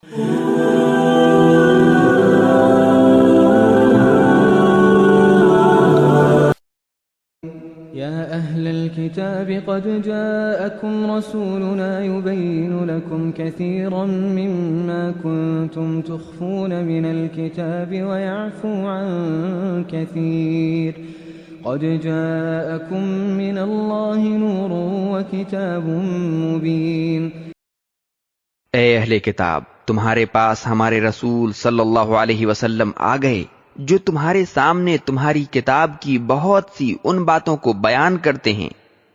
يا أهل الكتاب قد جاءكم رسولنا يبين لكم كثيرا مما كنتم تخفون من الكتاب ويعفو عن كثير قد جاءكم من الله نور وكتاب مبين۔ اے اہل کتاب، تمہارے پاس ہمارے رسول صلی اللہ علیہ وسلم آ گئے جو تمہارے سامنے تمہاری کتاب کی بہت سی ان باتوں کو بیان کرتے ہیں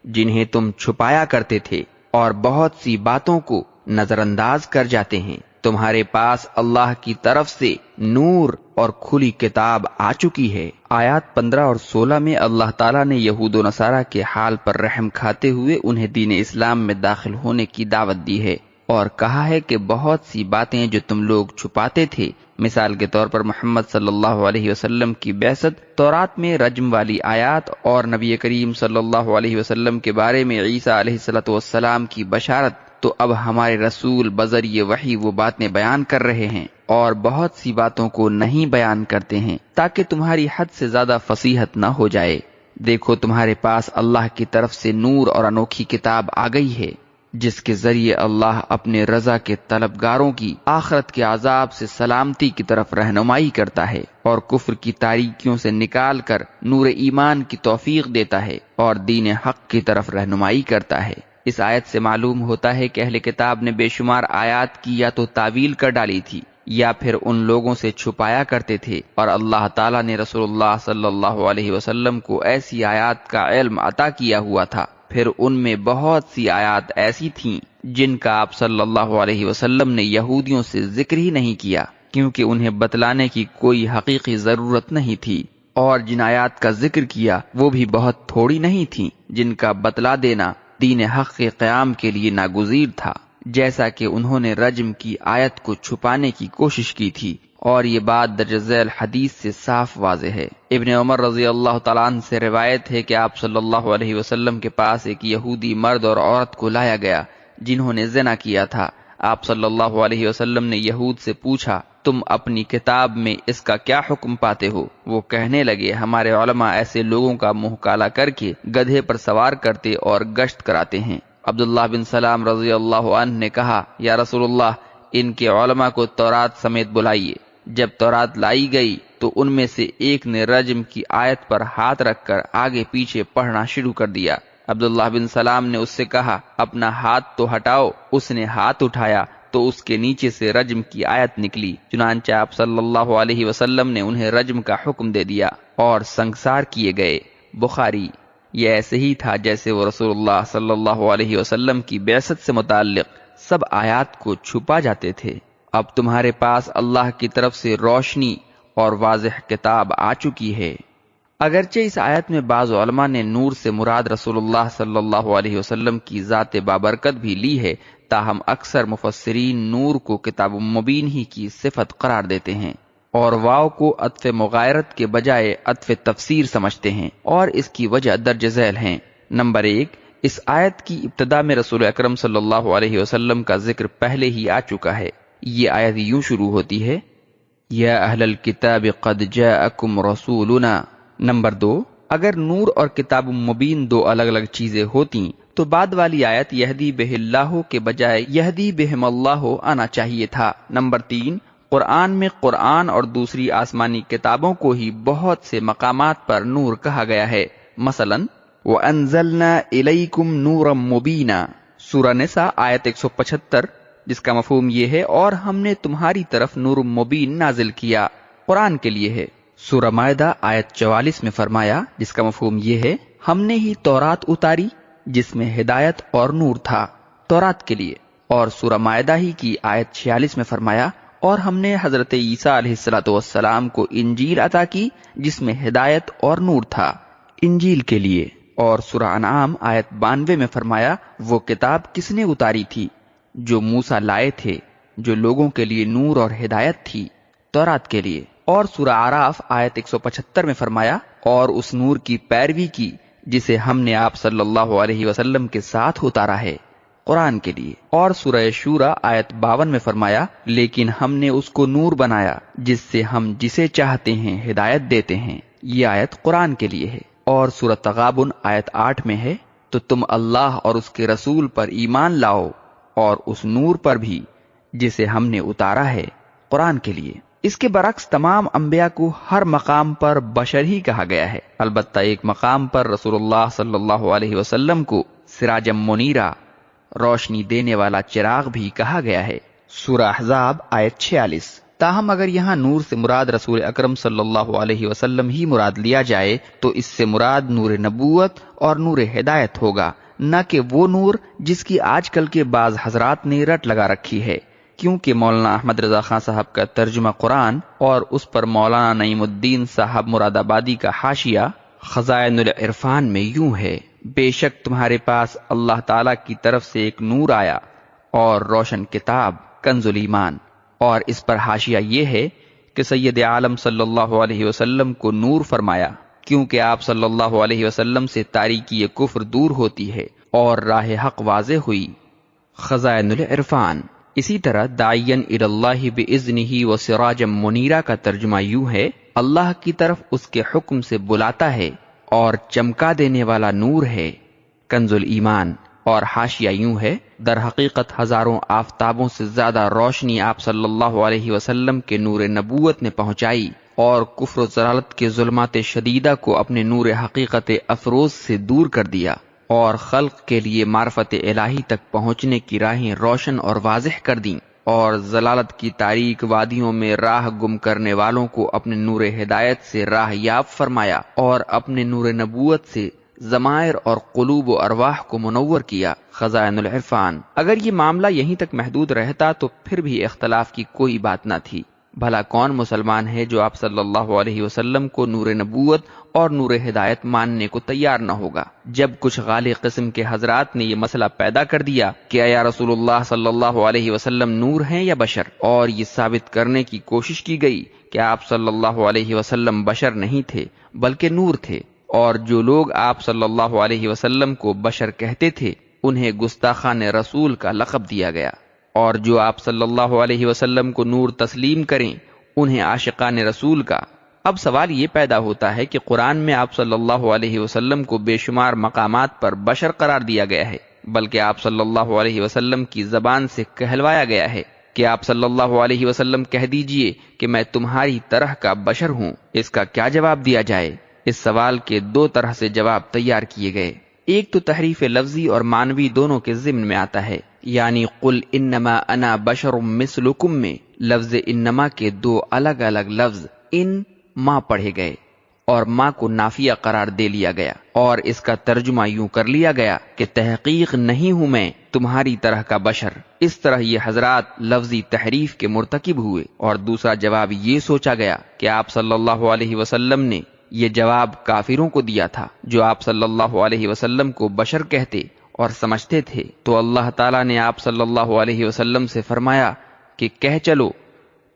جنہیں تم چھپایا کرتے تھے، اور بہت سی باتوں کو نظر انداز کر جاتے ہیں۔ تمہارے پاس اللہ کی طرف سے نور اور کھلی کتاب آ چکی ہے۔ آیات 15 اور 16 میں اللہ تعالیٰ نے یہود و نصارہ کے حال پر رحم کھاتے ہوئے انہیں دین اسلام میں داخل ہونے کی دعوت دی ہے، اور کہا ہے کہ بہت سی باتیں جو تم لوگ چھپاتے تھے، مثال کے طور پر محمد صلی اللہ علیہ وسلم کی بعثت، تورات میں رجم والی آیات، اور نبی کریم صلی اللہ علیہ وسلم کے بارے میں عیسیٰ علیہ السلام کی بشارت، تو اب ہمارے رسول بذریعہ وحی وہ باتیں بیان کر رہے ہیں اور بہت سی باتوں کو نہیں بیان کرتے ہیں تاکہ تمہاری حد سے زیادہ فصیحت نہ ہو جائے۔ دیکھو، تمہارے پاس اللہ کی طرف سے نور اور انوکھی کتاب آ گئی ہے جس کے ذریعے اللہ اپنے رضا کے طلبگاروں کی آخرت کے عذاب سے سلامتی کی طرف رہنمائی کرتا ہے، اور کفر کی تاریکیوں سے نکال کر نور ایمان کی توفیق دیتا ہے اور دین حق کی طرف رہنمائی کرتا ہے۔ اس آیت سے معلوم ہوتا ہے کہ اہل کتاب نے بے شمار آیات کی یا تو تعویل کر ڈالی تھی یا پھر ان لوگوں سے چھپایا کرتے تھے، اور اللہ تعالیٰ نے رسول اللہ صلی اللہ علیہ وسلم کو ایسی آیات کا علم عطا کیا ہوا تھا۔ پھر ان میں بہت سی آیات ایسی تھیں جن کا آپ صلی اللہ علیہ وسلم نے یہودیوں سے ذکر ہی نہیں کیا، کیونکہ انہیں بتلانے کی کوئی حقیقی ضرورت نہیں تھی، اور جن آیات کا ذکر کیا وہ بھی بہت تھوڑی نہیں تھیں جن کا بتلا دینا دین حق کے قیام کے لیے ناگزیر تھا، جیسا کہ انہوں نے رجم کی آیت کو چھپانے کی کوشش کی تھی، اور یہ بات درج ذیل حدیث سے صاف واضح ہے۔ ابن عمر رضی اللہ تعالیٰ عنہ سے روایت ہے کہ آپ صلی اللہ علیہ وسلم کے پاس ایک یہودی مرد اور عورت کو لایا گیا جنہوں نے زنا کیا تھا۔ آپ صلی اللہ علیہ وسلم نے یہود سے پوچھا، تم اپنی کتاب میں اس کا کیا حکم پاتے ہو؟ وہ کہنے لگے، ہمارے علماء ایسے لوگوں کا منہ کالا کر کے گدھے پر سوار کرتے اور گشت کراتے ہیں۔ عبداللہ بن سلام رضی اللہ عنہ نے کہا، یا رسول اللہ، ان کے علماء کو تورات سمیت بلائیے۔ جب تورات لائی گئی تو ان میں سے ایک نے رجم کی آیت پر ہاتھ رکھ کر آگے پیچھے پڑھنا شروع کر دیا۔ عبداللہ بن سلام نے اس سے کہا، اپنا ہاتھ تو ہٹاؤ۔ اس نے ہاتھ اٹھایا تو اس کے نیچے سے رجم کی آیت نکلی۔ چنانچہ آپ صلی اللہ علیہ وسلم نے انہیں رجم کا حکم دے دیا اور سنگسار کیے گئے۔ بخاری۔ یہ ایسے ہی تھا جیسے وہ رسول اللہ صلی اللہ علیہ وسلم کی بعثت سے متعلق سب آیات کو چھپا جاتے تھے۔ اب تمہارے پاس اللہ کی طرف سے روشنی اور واضح کتاب آ چکی ہے۔ اگرچہ اس آیت میں بعض علماء نے نور سے مراد رسول اللہ صلی اللہ علیہ وسلم کی ذات بابرکت بھی لی ہے، تاہم اکثر مفسرین نور کو کتاب مبین ہی کی صفت قرار دیتے ہیں اور واو کو عطف مغایرت کے بجائے عطف تفسیر سمجھتے ہیں، اور اس کی وجہ درج ذیل ہیں۔ نمبر 1، اس آیت کی ابتدا میں رسول اکرم صلی اللہ علیہ وسلم کا ذکر پہلے ہی آ چکا ہے۔ یہ آیت یوں شروع ہوتی ہے، یا اہل الکتاب قد جاءکم رسولنا۔ نمبر 2، اگر نور اور کتاب مبین دو الگ الگ چیزیں ہوتیں تو بعد والی آیت یہدی بہ اللہ کے بجائے یہدی بہم اللہ آنا چاہیے تھا۔ نمبر 3، قرآن میں قرآن اور دوسری آسمانی کتابوں کو ہی بہت سے مقامات پر نور کہا گیا ہے، مثلا وَأَنزَلْنَا إِلَيْكُمْ نُورًا مُبِينًا، سورہ نساء آیت 175، جس کا مفہوم یہ ہے، اور ہم نے تمہاری طرف نور مبین نازل کیا، قرآن کے لیے ہے۔ سورہ مائدہ آیت 44 میں فرمایا، جس کا مفہوم یہ ہے، ہم نے ہی تورات اتاری جس میں ہدایت اور نور تھا، تورات کے لیے۔ اور سورہ مائدہ ہی کی آیت 46 میں فرمایا، اور ہم نے حضرت عیسیٰ علیہ السلام کو انجیل عطا کی جس میں ہدایت اور نور تھا، انجیل کے لیے۔ اور سورہ انعام آیت 92 میں فرمایا، وہ کتاب کس نے اتاری تھی جو موسیٰ لائے تھے، جو لوگوں کے لیے نور اور ہدایت تھی، تورات کے لیے۔ اور سورہ اعراف آیت 175 میں فرمایا، اور اس نور کی پیروی کی جسے ہم نے آپ صلی اللہ علیہ وسلم کے ساتھ اتارا ہے۔ قرآن کے لیے۔ اور سورہ شورى آیت 52 میں فرمایا لیکن ہم نے اس کو نور بنایا جس سے ہم جسے چاہتے ہیں ہدایت دیتے ہیں، یہ آیت قرآن کے لیے ہے۔ اور سورہ تغابن آیت 8 میں ہے تو تم اللہ اور اس کے رسول پر ایمان لاؤ اور اس نور پر بھی جسے ہم نے اتارا ہے، قرآن کے لیے۔ اس کے برعکس تمام انبیاء کو ہر مقام پر بشر ہی کہا گیا ہے، البتہ ایک مقام پر رسول اللہ صلی اللہ علیہ وسلم کو سراجا منیرا، روشنی دینے والا چراغ بھی کہا گیا ہے، سورہ احزاب آیت 46۔ تاہم اگر یہاں نور سے مراد رسول اکرم صلی اللہ علیہ وسلم ہی مراد لیا جائے تو اس سے مراد نور نبوت اور نور ہدایت ہوگا، نہ کہ وہ نور جس کی آج کل کے بعض حضرات نے رٹ لگا رکھی ہے، کیونکہ مولانا احمد رضا خان صاحب کا ترجمہ قرآن اور اس پر مولانا نعیم الدین صاحب مراد آبادی کا حاشیہ خزائن العرفان میں یوں ہے: بے شک تمہارے پاس اللہ تعالیٰ کی طرف سے ایک نور آیا اور روشن کتاب کنز الایمان۔ اور اس پر حاشیہ یہ ہے کہ سید عالم صلی اللہ علیہ وسلم کو نور فرمایا کیونکہ آپ صلی اللہ علیہ وسلم سے تاریکی کفر دور ہوتی ہے اور راہ حق واضح ہوئی، خزائن العرفان۔ اسی طرح داعین الی اللہ باذنہ و سراجا منیرا کا ترجمہ یوں ہے: اللہ کی طرف اس کے حکم سے بلاتا ہے اور چمکا دینے والا نور ہے، کنز الایمان۔ اور حاشیہ یوں ہے: در حقیقت ہزاروں آفتابوں سے زیادہ روشنی آپ صلی اللہ علیہ وسلم کے نور نبوت نے پہنچائی اور کفر و ضلالت کے ظلمات شدیدہ کو اپنے نور حقیقت افروز سے دور کر دیا اور خلق کے لیے معرفت الہی تک پہنچنے کی راہیں روشن اور واضح کر دیں، اور ضلالت کی تاریک وادیوں میں راہ گم کرنے والوں کو اپنے نور ہدایت سے راہ یاب فرمایا اور اپنے نور نبوت سے ضمائر اور قلوب و ارواح کو منور کیا، خزائن العرفان۔ اگر یہ معاملہ یہیں تک محدود رہتا تو پھر بھی اختلاف کی کوئی بات نہ تھی۔ بھلا کون مسلمان ہے جو آپ صلی اللہ علیہ وسلم کو نور نبوت اور نور ہدایت ماننے کو تیار نہ ہوگا؟ جب کچھ غالی قسم کے حضرات نے یہ مسئلہ پیدا کر دیا کہ یا رسول اللہ صلی اللہ علیہ وسلم نور ہیں یا بشر، اور یہ ثابت کرنے کی کوشش کی گئی کہ آپ صلی اللہ علیہ وسلم بشر نہیں تھے بلکہ نور تھے، اور جو لوگ آپ صلی اللہ علیہ وسلم کو بشر کہتے تھے انہیں گستاخان رسول کا لقب دیا گیا، اور جو آپ صلی اللہ علیہ وسلم کو نور تسلیم کریں انہیں عاشقان رسول کا۔ اب سوال یہ پیدا ہوتا ہے کہ قرآن میں آپ صلی اللہ علیہ وسلم کو بے شمار مقامات پر بشر قرار دیا گیا ہے، بلکہ آپ صلی اللہ علیہ وسلم کی زبان سے کہلوایا گیا ہے کہ آپ صلی اللہ علیہ وسلم کہہ دیجئے کہ میں تمہاری طرح کا بشر ہوں۔ اس کا کیا جواب دیا جائے؟ اس سوال کے دو طرح سے جواب تیار کیے گئے۔ ایک تو تحریف لفظی اور معنوی دونوں کے ضمن میں آتا ہے، یعنی قل انما انا بشر مثلکم میں لفظ انما کے دو الگ الگ لفظ ان ما پڑھے گئے اور ما کو نافیہ قرار دے لیا گیا، اور اس کا ترجمہ یوں کر لیا گیا کہ تحقیق نہیں ہوں میں تمہاری طرح کا بشر۔ اس طرح یہ حضرات لفظی تحریف کے مرتکب ہوئے۔ اور دوسرا جواب یہ سوچا گیا کہ آپ صلی اللہ علیہ وسلم نے یہ جواب کافروں کو دیا تھا جو آپ صلی اللہ علیہ وسلم کو بشر کہتے اور سمجھتے تھے، تو اللہ تعالیٰ نے آپ صلی اللہ علیہ وسلم سے فرمایا کہ کہہ چلو،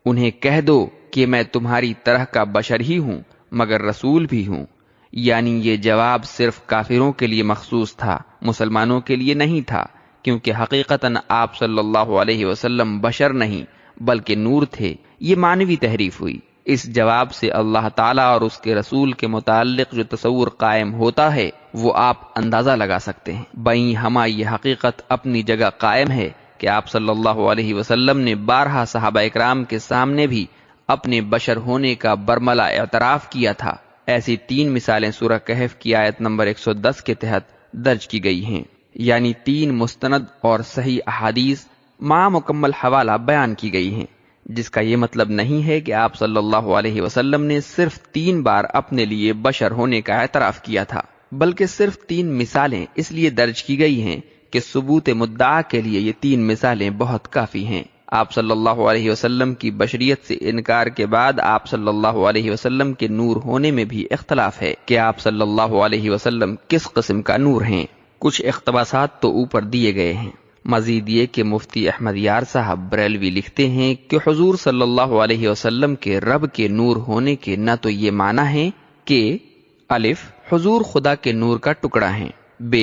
انہیں کہہ دو کہ میں تمہاری طرح کا بشر ہی ہوں مگر رسول بھی ہوں۔ یعنی یہ جواب صرف کافروں کے لیے مخصوص تھا، مسلمانوں کے لیے نہیں تھا، کیونکہ حقیقتاً آپ صلی اللہ علیہ وسلم بشر نہیں بلکہ نور تھے۔ یہ معنوی تحریف ہوئی۔ اس جواب سے اللہ تعالیٰ اور اس کے رسول کے متعلق جو تصور قائم ہوتا ہے وہ آپ اندازہ لگا سکتے ہیں۔ بائیں ہمہ یہ حقیقت اپنی جگہ قائم ہے کہ آپ صلی اللہ علیہ وسلم نے بارہا صحابہ اکرام کے سامنے بھی اپنے بشر ہونے کا برملا اعتراف کیا تھا۔ ایسی 3 مثالیں سورہ کہف کی آیت نمبر 110 کے تحت درج کی گئی ہیں، یعنی 3 مستند اور صحیح احادیث مع مکمل حوالہ بیان کی گئی ہیں، جس کا یہ مطلب نہیں ہے کہ آپ صلی اللہ علیہ وسلم نے صرف 3 بار اپنے لیے بشر ہونے کا اعتراف کیا تھا، بلکہ صرف 3 مثالیں اس لیے درج کی گئی ہیں کہ ثبوت مدعا کے لیے یہ 3 مثالیں بہت کافی ہیں۔ آپ صلی اللہ علیہ وسلم کی بشریت سے انکار کے بعد آپ صلی اللہ علیہ وسلم کے نور ہونے میں بھی اختلاف ہے کہ آپ صلی اللہ علیہ وسلم کس قسم کا نور ہیں۔ کچھ اقتباسات تو اوپر دیے گئے ہیں۔ مزید یہ کہ مفتی احمد یار صاحب بریلوی لکھتے ہیں کہ حضور صلی اللہ علیہ وسلم کے رب کے نور ہونے کے نہ تو یہ معنی ہے کہ الف حضور خدا کے نور کا ٹکڑا ہیں، ب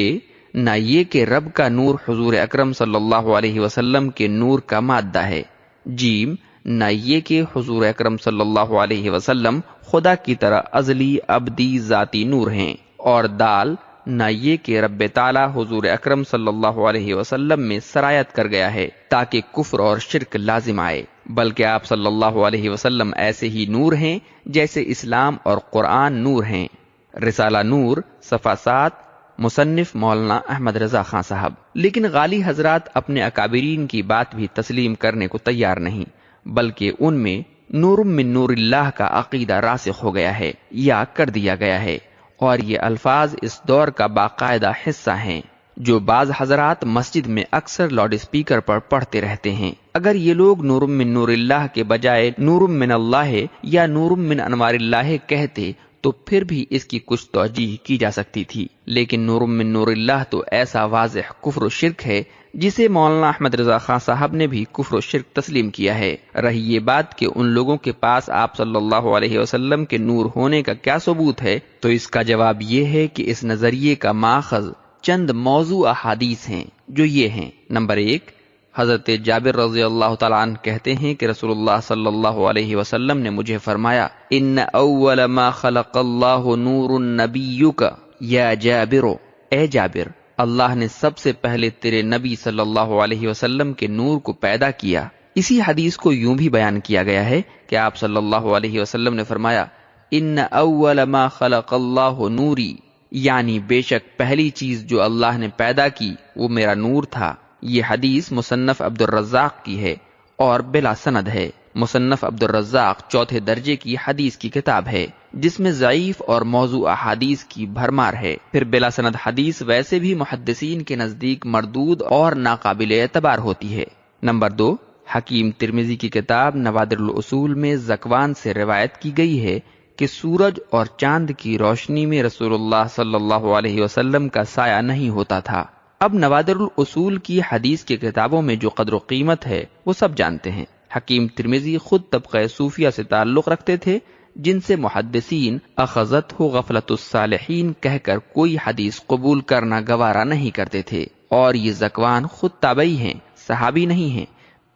نہ یہ کہ رب کا نور حضور اکرم صلی اللہ علیہ وسلم کے نور کا مادہ ہے، جیم نہ یہ کہ حضور اکرم صلی اللہ علیہ وسلم خدا کی طرح ازلی ابدی ذاتی نور ہیں، اور دال نہ یہ کہ رب تعالی حضور اکرم صلی اللہ علیہ وسلم میں سرایت کر گیا ہے تاکہ کفر اور شرک لازم آئے، بلکہ آپ صلی اللہ علیہ وسلم ایسے ہی نور ہیں جیسے اسلام اور قرآن نور ہیں۔ رسالہ نور صفحہ 7، مصنف مولانا احمد رضا خان صاحب۔ لیکن غالی حضرات اپنے اکابرین کی بات بھی تسلیم کرنے کو تیار نہیں، بلکہ ان میں نور من نور اللہ کا عقیدہ راسخ ہو گیا ہے یا کر دیا گیا ہے، اور یہ الفاظ اس دور کا باقاعدہ حصہ ہیں جو بعض حضرات مسجد میں اکثر لاؤڈ اسپیکر پر پڑھتے رہتے ہیں۔ اگر یہ لوگ نور من نور اللہ کے بجائے نور من اللہ یا نور من انوار اللہ کہتے تو پھر بھی اس کی کچھ توجیہ کی جا سکتی تھی، لیکن نور من نور اللہ تو ایسا واضح کفر و شرک ہے جسے مولانا احمد رضا خان صاحب نے بھی کفر و شرک تسلیم کیا ہے۔ رہی یہ بات کہ ان لوگوں کے پاس آپ صلی اللہ علیہ وسلم کے نور ہونے کا کیا ثبوت ہے، تو اس کا جواب یہ ہے کہ اس نظریے کا ماخذ چند موضوع احادیث ہیں جو یہ ہیں۔ نمبر 1، حضرت جابر رضی اللہ تعالیٰ عنہ کہتے ہیں کہ رسول اللہ صلی اللہ علیہ وسلم نے مجھے فرمایا، ان اول ما خلق اللہ نور نبیک یا جابر، اے جابر، اللہ نے سب سے پہلے تیرے نبی صلی اللہ علیہ وسلم کے نور کو پیدا کیا۔ اسی حدیث کو یوں بھی بیان کیا گیا ہے کہ آپ صلی اللہ علیہ وسلم نے فرمایا، ان اول ما خلق اللہ نوری، یعنی بے شک پہلی چیز جو اللہ نے پیدا کی وہ میرا نور تھا۔ یہ حدیث مصنف عبد الرزاق کی ہے اور بلا سند ہے۔ مصنف عبد الرزاق چوتھے درجے کی حدیث کی کتاب ہے جس میں ضعیف اور موضوع احادیث کی بھرمار ہے۔ پھر بلا سند حدیث ویسے بھی محدثین کے نزدیک مردود اور ناقابل اعتبار ہوتی ہے۔ نمبر 2، حکیم ترمذی کی کتاب نوادر الاصول میں ذکوان سے روایت کی گئی ہے کہ سورج اور چاند کی روشنی میں رسول اللہ صلی اللہ علیہ وسلم کا سایہ نہیں ہوتا تھا۔ اب نوادر الاصول کی حدیث کی کتابوں میں جو قدر و قیمت ہے وہ سب جانتے ہیں۔ حکیم ترمذی خود طبقہ صوفیہ سے تعلق رکھتے تھے جن سے محدثین اخذت ہو غفلت الصالحین کہہ کر کوئی حدیث قبول کرنا گوارا نہیں کرتے تھے، اور یہ ذکوان خود تابعی ہیں، صحابی نہیں ہیں۔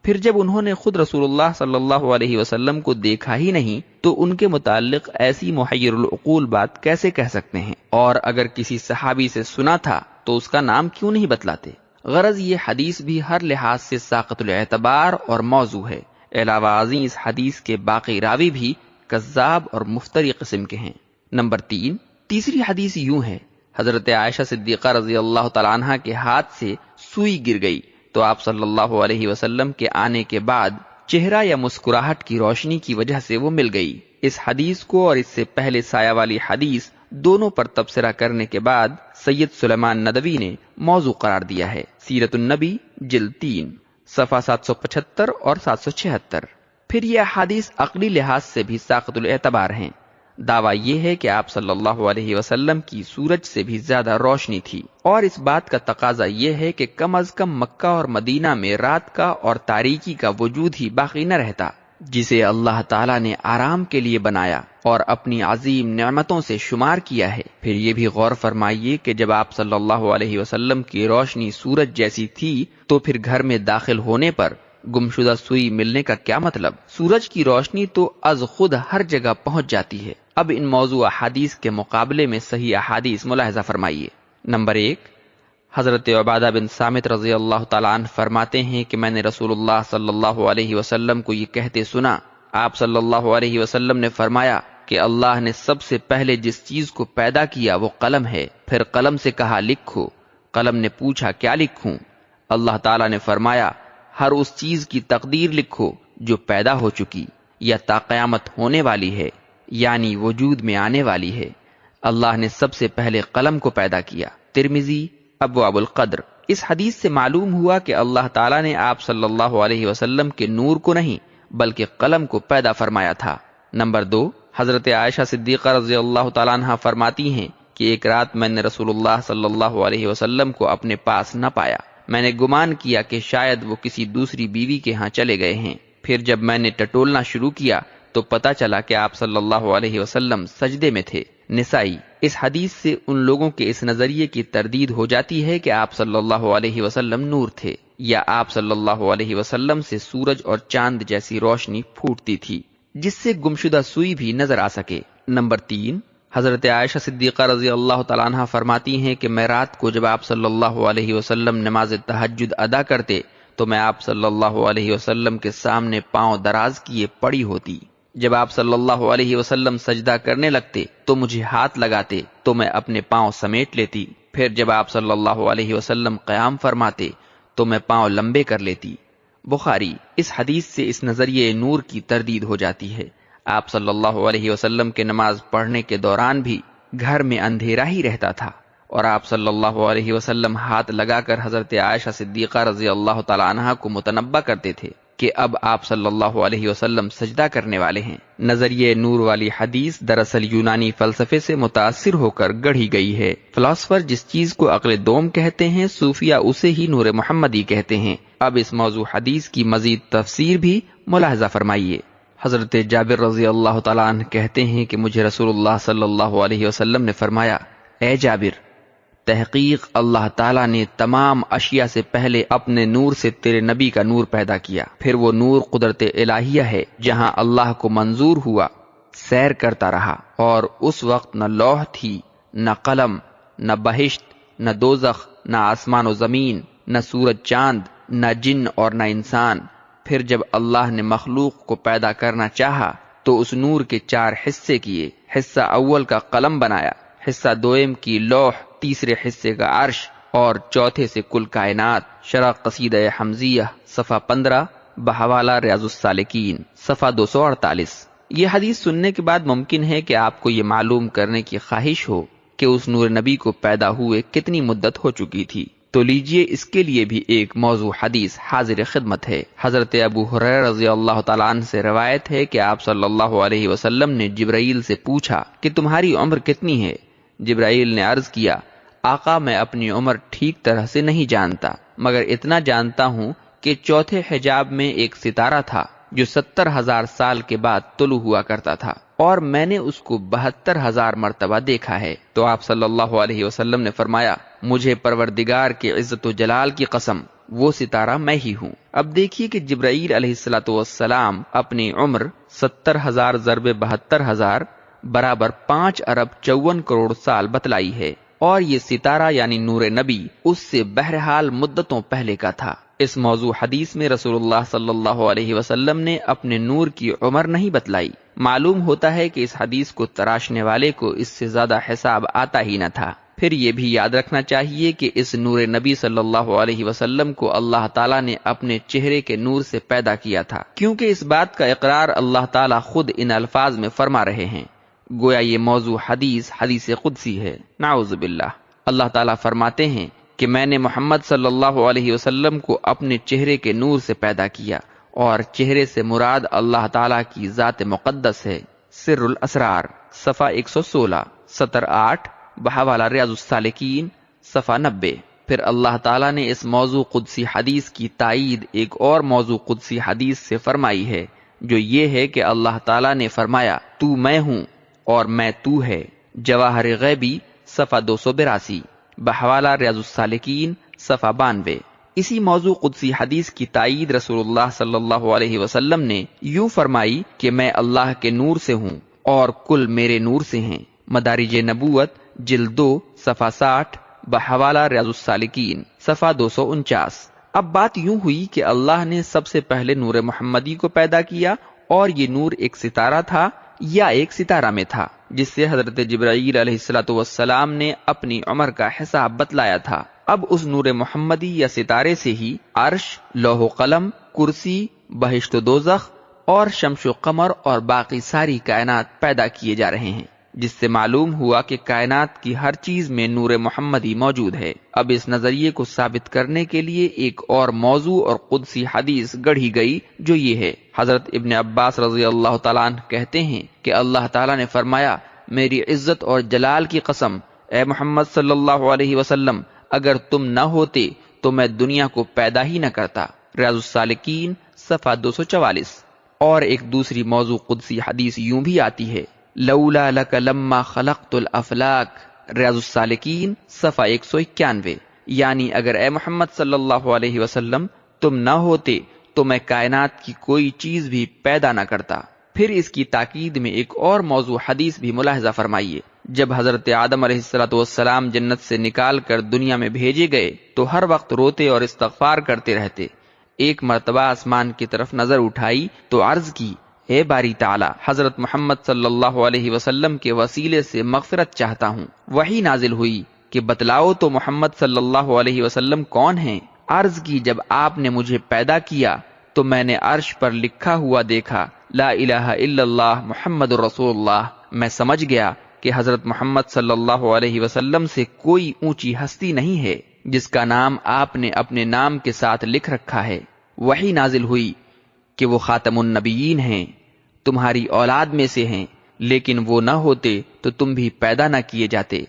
پھر جب انہوں نے خود رسول اللہ صلی اللہ علیہ وسلم کو دیکھا ہی نہیں تو ان کے متعلق ایسی محیر العقول بات کیسے کہہ سکتے ہیں؟ اور اگر کسی صحابی سے سنا تھا تو اس کا نام کیوں نہیں بتلاتے؟ غرض یہ حدیث بھی ہر لحاظ سے ساقط الاعتبار اور موضوع ہے۔ علاوہ ازیں اس حدیث کے باقی راوی بھی کذاب اور مفتری قسم کے ہیں۔ نمبر 3، تیسری حدیث یوں ہے، حضرت عائشہ صدیقہ رضی اللہ تعالیٰ عنہ کے ہاتھ سے سوئی گر گئی تو آپ صلی اللہ علیہ وسلم کے آنے کے بعد چہرہ یا مسکراہٹ کی روشنی کی وجہ سے وہ مل گئی۔ اس حدیث کو اور اس سے پہلے سایہ والی حدیث دونوں پر تبصرہ کرنے کے بعد سید سلیمان ندوی نے موضوع قرار دیا ہے۔ سیرت النبی جلد 3 صفحہ 775 اور 776۔ پھر یہ حدیث عقلی لحاظ سے بھی ساقط الاعتبار ہیں۔ دعویٰ یہ ہے کہ آپ صلی اللہ علیہ وسلم کی سورج سے بھی زیادہ روشنی تھی، اور اس بات کا تقاضا یہ ہے کہ کم از کم مکہ اور مدینہ میں رات کا اور تاریکی کا وجود ہی باقی نہ رہتا، جسے اللہ تعالیٰ نے آرام کے لیے بنایا اور اپنی عظیم نعمتوں سے شمار کیا ہے۔ پھر یہ بھی غور فرمائیے کہ جب آپ صلی اللہ علیہ وسلم کی روشنی سورج جیسی تھی تو پھر گھر میں داخل ہونے پر گمشدہ سوئی ملنے کا کیا مطلب؟ سورج کی روشنی تو از خود ہر جگہ پہنچ جاتی ہے۔ اب ان موضوع احادیث کے مقابلے میں صحیح احادیث ملاحظہ فرمائیے۔ نمبر 1، حضرت عبادہ بن صامت رضی اللہ تعالیٰ عنہ فرماتے ہیں کہ میں نے رسول اللہ صلی اللہ علیہ وسلم کو یہ کہتے سنا، آپ صلی اللہ علیہ وسلم نے فرمایا کہ اللہ نے سب سے پہلے جس چیز کو پیدا کیا وہ قلم ہے، پھر قلم سے کہا لکھو، قلم نے پوچھا کیا لکھوں؟ اللہ تعالیٰ نے فرمایا ہر اس چیز کی تقدیر لکھو جو پیدا ہو چکی یا تا قیامت ہونے والی ہے، یعنی وجود میں آنے والی ہے۔ اللہ نے سب سے پہلے قلم کو پیدا کیا۔ ترمذی ابواب القدر۔ اس حدیث سے معلوم ہوا کہ اللہ تعالیٰ نے آپ صلی اللہ علیہ وسلم کے نور کو نہیں بلکہ قلم کو پیدا فرمایا تھا۔ نمبر 2، حضرت عائشہ صدیقہ رضی اللہ تعالیٰ عنہ فرماتی ہیں کہ ایک رات میں نے رسول اللہ صلی اللہ علیہ وسلم کو اپنے پاس نہ پایا، میں نے گمان کیا کہ شاید وہ کسی دوسری بیوی کے ہاں چلے گئے ہیں۔ پھر جب میں نے ٹٹولنا شروع کیا تو پتہ چلا کہ آپ صلی اللہ علیہ وسلم سجدے میں تھے۔ نسائی۔ اس حدیث سے ان لوگوں کے اس نظریے کی تردید ہو جاتی ہے کہ آپ صلی اللہ علیہ وسلم نور تھے، یا آپ صلی اللہ علیہ وسلم سے سورج اور چاند جیسی روشنی پھوٹتی تھی جس سے گمشدہ سوئی بھی نظر آ سکے۔ نمبر 3، حضرت عائشہ صدیقہ رضی اللہ تعالیٰ عنہ فرماتی ہیں کہ میں رات کو جب آپ صلی اللہ علیہ وسلم نماز تہجد ادا کرتے تو میں آپ صلی اللہ علیہ وسلم کے سامنے پاؤں دراز کیے پڑی ہوتی۔ جب آپ صلی اللہ علیہ وسلم سجدہ کرنے لگتے تو مجھے ہاتھ لگاتے تو میں اپنے پاؤں سمیٹ لیتی، پھر جب آپ صلی اللہ علیہ وسلم قیام فرماتے تو میں پاؤں لمبے کر لیتی۔ بخاری۔ اس حدیث سے اس نظریے نور کی تردید ہو جاتی ہے۔ آپ صلی اللہ علیہ وسلم کے نماز پڑھنے کے دوران بھی گھر میں اندھیرا ہی رہتا تھا، اور آپ صلی اللہ علیہ وسلم ہاتھ لگا کر حضرت عائشہ صدیقہ رضی اللہ تعالی عنہا کو متنبہ کرتے تھے کہ اب آپ صلی اللہ علیہ وسلم سجدہ کرنے والے ہیں۔ نظریہ نور والی حدیث دراصل یونانی فلسفے سے متاثر ہو کر گڑھی گئی ہے۔ فلاسفر جس چیز کو عقل دوم کہتے ہیں، صوفیہ اسے ہی نور محمدی کہتے ہیں۔ اب اس موضوع حدیث کی مزید تفسیر بھی ملاحظہ فرمائیے۔ حضرت جابر رضی اللہ تعالیٰ عنہ کہتے ہیں کہ مجھے رسول اللہ صلی اللہ علیہ وسلم نے فرمایا، اے جابر، تحقیق اللہ تعالیٰ نے تمام اشیاء سے پہلے اپنے نور سے تیرے نبی کا نور پیدا کیا، پھر وہ نور قدرت الہیہ ہے، جہاں اللہ کو منظور ہوا سیر کرتا رہا، اور اس وقت نہ لوح تھی، نہ قلم، نہ بہشت، نہ دوزخ، نہ آسمان و زمین، نہ سورج چاند، نہ جن اور نہ انسان۔ پھر جب اللہ نے مخلوق کو پیدا کرنا چاہا تو اس نور کے 4 حصے کیے۔ حصہ اول کا قلم بنایا، حصہ دوم کی لوح، تیسرے حصے کا عرش، اور چوتھے سے کل کائنات۔ شرح قصیدہ حمزیہ صفحہ 15 بحوالہ ریاض السالکین صفحہ 248۔ یہ حدیث سننے کے بعد ممکن ہے کہ آپ کو یہ معلوم کرنے کی خواہش ہو کہ اس نور نبی کو پیدا ہوئے کتنی مدت ہو چکی تھی، تو لیجئے اس کے لیے بھی ایک موضوع حدیث حاضر خدمت ہے۔ حضرت ابو ہریرہ رضی اللہ تعالیٰ عنہ سے روایت ہے کہ آپ صلی اللہ علیہ وسلم نے جبرائیل سے پوچھا کہ تمہاری عمر کتنی ہے؟ جبرائیل نے عرض کیا، آقا میں اپنی عمر ٹھیک طرح سے نہیں جانتا، مگر اتنا جانتا ہوں کہ چوتھے حجاب میں ایک ستارہ تھا جو 70,000 سال کے بعد طلوع ہوا کرتا تھا، اور میں نے اس کو 72,000 مرتبہ دیکھا ہے۔ تو آپ صلی اللہ علیہ وسلم نے فرمایا، مجھے پروردگار کے عزت و جلال کی قسم، وہ ستارہ میں ہی ہوں۔ اب دیکھیے کہ جبرائیل علیہ السلام اپنی عمر 70,000 ضرب 72,000 برابر 5,54,00,00,000 سال بتلائی ہے، اور یہ ستارہ یعنی نور نبی اس سے بہرحال مدتوں پہلے کا تھا۔ اس موضوع حدیث میں رسول اللہ صلی اللہ علیہ وسلم نے اپنے نور کی عمر نہیں بتلائی۔ معلوم ہوتا ہے کہ اس حدیث کو تراشنے والے کو اس سے زیادہ حساب آتا ہی نہ تھا۔ پھر یہ بھی یاد رکھنا چاہیے کہ اس نور نبی صلی اللہ علیہ وسلم کو اللہ تعالیٰ نے اپنے چہرے کے نور سے پیدا کیا تھا، کیونکہ اس بات کا اقرار اللہ تعالیٰ خود ان الفاظ میں فرما رہے ہیں، گویا یہ موضوع حدیث قدسی ہے۔ نعوذ باللہ۔ اللہ تعالیٰ فرماتے ہیں کہ میں نے محمد صلی اللہ علیہ وسلم کو اپنے چہرے کے نور سے پیدا کیا، اور چہرے سے مراد اللہ تعالیٰ کی ذات مقدس ہے۔ سر الاسرار صفحہ 116 سطر 8 بحوالہ ریاض السالکین صفحہ 90۔ پھر اللہ تعالیٰ نے اس موضوع قدسی حدیث کی تائید ایک اور موضوع قدسی حدیث سے فرمائی ہے، جو یہ ہے کہ اللہ تعالیٰ نے فرمایا، تو میں ہوں اور میں تو ہے۔ جواہر غیبی صفحہ 282 بحوالہ ریاض السالکین صفحہ 92۔ اسی موضوع قدسی حدیث کی تائید رسول اللہ صلی اللہ علیہ وسلم نے یوں فرمائی کہ میں اللہ کے نور سے ہوں اور کل میرے نور سے ہیں۔ مدارج نبوت جلد 2 صفحہ 60 بحوالہ ریاض السالکین صفحہ 249۔ اب بات یوں ہوئی کہ اللہ نے سب سے پہلے نور محمدی کو پیدا کیا، اور یہ نور ایک ستارہ تھا یا ایک ستارہ میں تھا، جس سے حضرت جبرائیل علیہ السلام نے اپنی عمر کا حساب بتلایا تھا۔ اب اس نور محمدی یا ستارے سے ہی عرش، لوح و قلم، کرسی، بہشت و دوزخ اور شمس و قمر اور باقی ساری کائنات پیدا کیے جا رہے ہیں، جس سے معلوم ہوا کہ کائنات کی ہر چیز میں نور محمدی موجود ہے۔ اب اس نظریے کو ثابت کرنے کے لیے ایک اور موضوع اور قدسی حدیث گڑھی گئی، جو یہ ہے۔ حضرت ابن عباس رضی اللہ تعالیٰ عنہ کہتے ہیں کہ اللہ تعالیٰ نے فرمایا، میری عزت اور جلال کی قسم، اے محمد صلی اللہ علیہ وسلم، اگر تم نہ ہوتے تو میں دنیا کو پیدا ہی نہ کرتا۔ ریاض السالکین صفحہ 244۔ اور ایک دوسری موضوع قدسی حدیث یوں بھی آتی ہے، لولا لک لما خلقت الافلاک، ریاض السالکین صفحہ 191، یعنی اگر اے محمد صلی اللہ علیہ وسلم تم نہ ہوتے تو میں کائنات کی کوئی چیز بھی پیدا نہ کرتا۔ پھر اس کی تاکید میں ایک اور موضوع حدیث بھی ملاحظہ فرمائیے، جب حضرت آدم علیہ السلام جنت سے نکال کر دنیا میں بھیجے گئے تو ہر وقت روتے اور استغفار کرتے رہتے۔ ایک مرتبہ آسمان کی طرف نظر اٹھائی تو عرض کی، اے باری تعالی، حضرت محمد صلی اللہ علیہ وسلم کے وسیلے سے مغفرت چاہتا ہوں۔ وحی نازل ہوئی کہ بتلاؤ تو محمد صلی اللہ علیہ وسلم کون ہیں؟ عرض کی، جب آپ نے مجھے پیدا کیا تو میں نے عرش پر لکھا ہوا دیکھا، لا الہ الا اللہ محمد رسول اللہ۔ میں سمجھ گیا کہ حضرت محمد صلی اللہ علیہ وسلم سے کوئی اونچی ہستی نہیں ہے جس کا نام آپ نے اپنے نام کے ساتھ لکھ رکھا ہے۔ وحی نازل ہوئی کہ وہ خاتم النبیین ہیں، تمہاری اولاد میں سے ہیں، لیکن وہ نہ ہوتے تو تم بھی پیدا نہ کیے جاتے۔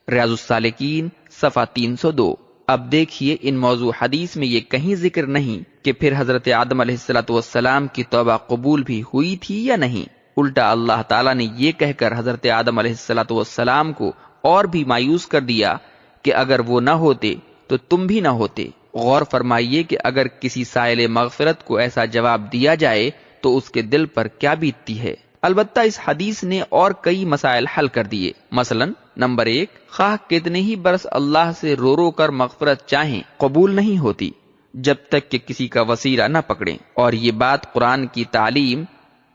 ریاض السالکین صفحہ 302۔ اب دیکھیے، ان موضوع حدیث میں یہ کہیں ذکر نہیں کہ پھر حضرت آدم علیہ السلام کی توبہ قبول بھی ہوئی تھی یا نہیں، الٹا اللہ تعالیٰ نے یہ کہہ کر حضرت آدم علیہ السلام کو اور بھی مایوس کر دیا کہ اگر وہ نہ ہوتے تو تم بھی نہ ہوتے۔ غور فرمائیے کہ اگر کسی سائل مغفرت کو ایسا جواب دیا جائے تو اس کے دل پر کیا بیتتی ہے۔ البتہ اس حدیث نے اور کئی مسائل حل کر دیے۔ مثلا نمبر 1، خواہ کتنے ہی برس اللہ سے رو رو کر مغفرت چاہیں، قبول نہیں ہوتی جب تک کہ کسی کا وسیلہ نہ پکڑیں، اور یہ بات قرآن کی تعلیم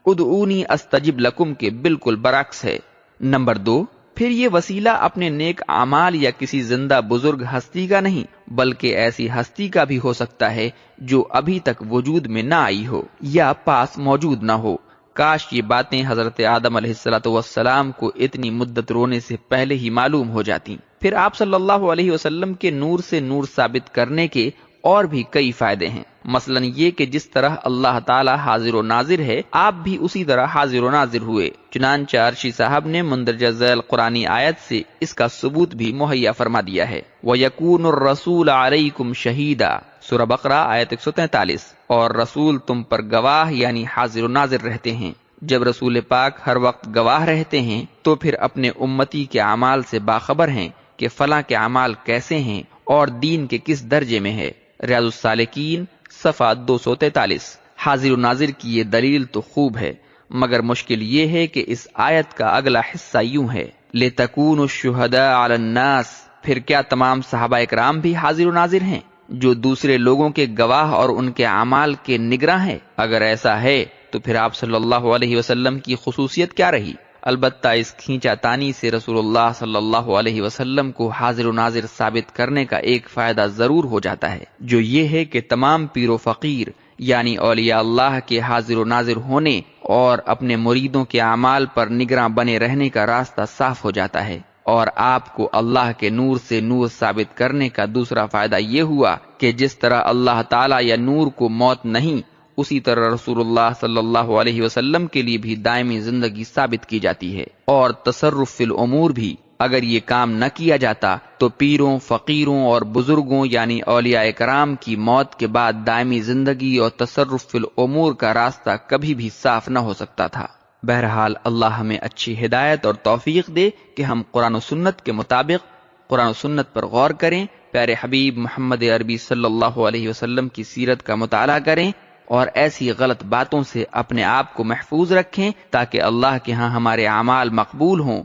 ادعونی استجب لکم کے بالکل برعکس ہے۔ نمبر 2، پھر یہ وسیلہ اپنے نیک اعمال یا کسی زندہ بزرگ ہستی کا نہیں، بلکہ ایسی ہستی کا بھی ہو سکتا ہے جو ابھی تک وجود میں نہ آئی ہو یا پاس موجود نہ ہو۔ کاش یہ باتیں حضرت آدم علیہ السلام کو اتنی مدت رونے سے پہلے ہی معلوم ہو جاتی۔ پھر آپ صلی اللہ علیہ وسلم کے نور سے نور ثابت کرنے کے اور بھی کئی فائدے ہیں، مثلا یہ کہ جس طرح اللہ تعالی حاضر و ناظر ہے، آپ بھی اسی طرح حاضر و ناظر ہوئے۔ چنانچہ عرشی صاحب نے مندرجہ ذیل قرآنی آیت سے اس کا ثبوت بھی مہیا فرما دیا ہے۔ وَيَكُونُ الرَّسُولُ عَلَيْكُمْ شَهِيدًا، سورہ بقرہ آیت 143۔ اور رسول تم پر گواہ یعنی حاضر و ناظر رہتے ہیں۔ جب رسول پاک ہر وقت گواہ رہتے ہیں تو پھر اپنے امتی کے اعمال سے باخبر ہیں کہ فلاں کے اعمال کیسے ہیں اور دین کے کس درجے میں ہے۔ ریاض السالکین صفحہ 243۔ حاضر و ناظر کی یہ دلیل تو خوب ہے، مگر مشکل یہ ہے کہ اس آیت کا اگلا حصہ یوں ہے، لِتَكُونُوا الشُّهَدَاءَ عَلَى النَّاسِ۔ پھر کیا تمام صحابہ اکرام بھی حاضر و ناظر ہیں جو دوسرے لوگوں کے گواہ اور ان کے اعمال کے نگراں ہیں؟ اگر ایسا ہے تو پھر آپ صلی اللہ علیہ وسلم کی خصوصیت کیا رہی؟ البتہ اس کھینچا تانی سے رسول اللہ صلی اللہ علیہ وسلم کو حاضر و ناظر ثابت کرنے کا ایک فائدہ ضرور ہو جاتا ہے، جو یہ ہے کہ تمام پیر و فقیر یعنی اولیاء اللہ کے حاضر و ناظر ہونے اور اپنے مریدوں کے اعمال پر نگراں بنے رہنے کا راستہ صاف ہو جاتا ہے۔ اور آپ کو اللہ کے نور سے نور ثابت کرنے کا دوسرا فائدہ یہ ہوا کہ جس طرح اللہ تعالیٰ یا نور کو موت نہیں، اسی طرح رسول اللہ صلی اللہ علیہ وسلم کے لیے بھی دائمی زندگی ثابت کی جاتی ہے۔ اور تصرف فی الامور بھی اگر یہ کام نہ کیا جاتا تو پیروں، فقیروں اور بزرگوں یعنی اولیاء کرام کی موت کے بعد دائمی زندگی اور تصرف فی الامور کا راستہ کبھی بھی صاف نہ ہو سکتا تھا۔ بہرحال اللہ ہمیں اچھی ہدایت اور توفیق دے کہ ہم قرآن و سنت کے مطابق قرآن و سنت پر غور کریں، پیارے حبیب محمد عربی صلی اللہ علیہ وسلم کی سیرت کا مطالعہ کریں اور ایسی غلط باتوں سے اپنے آپ کو محفوظ رکھیں تاکہ اللہ کے ہاں ہمارے اعمال مقبول ہوں۔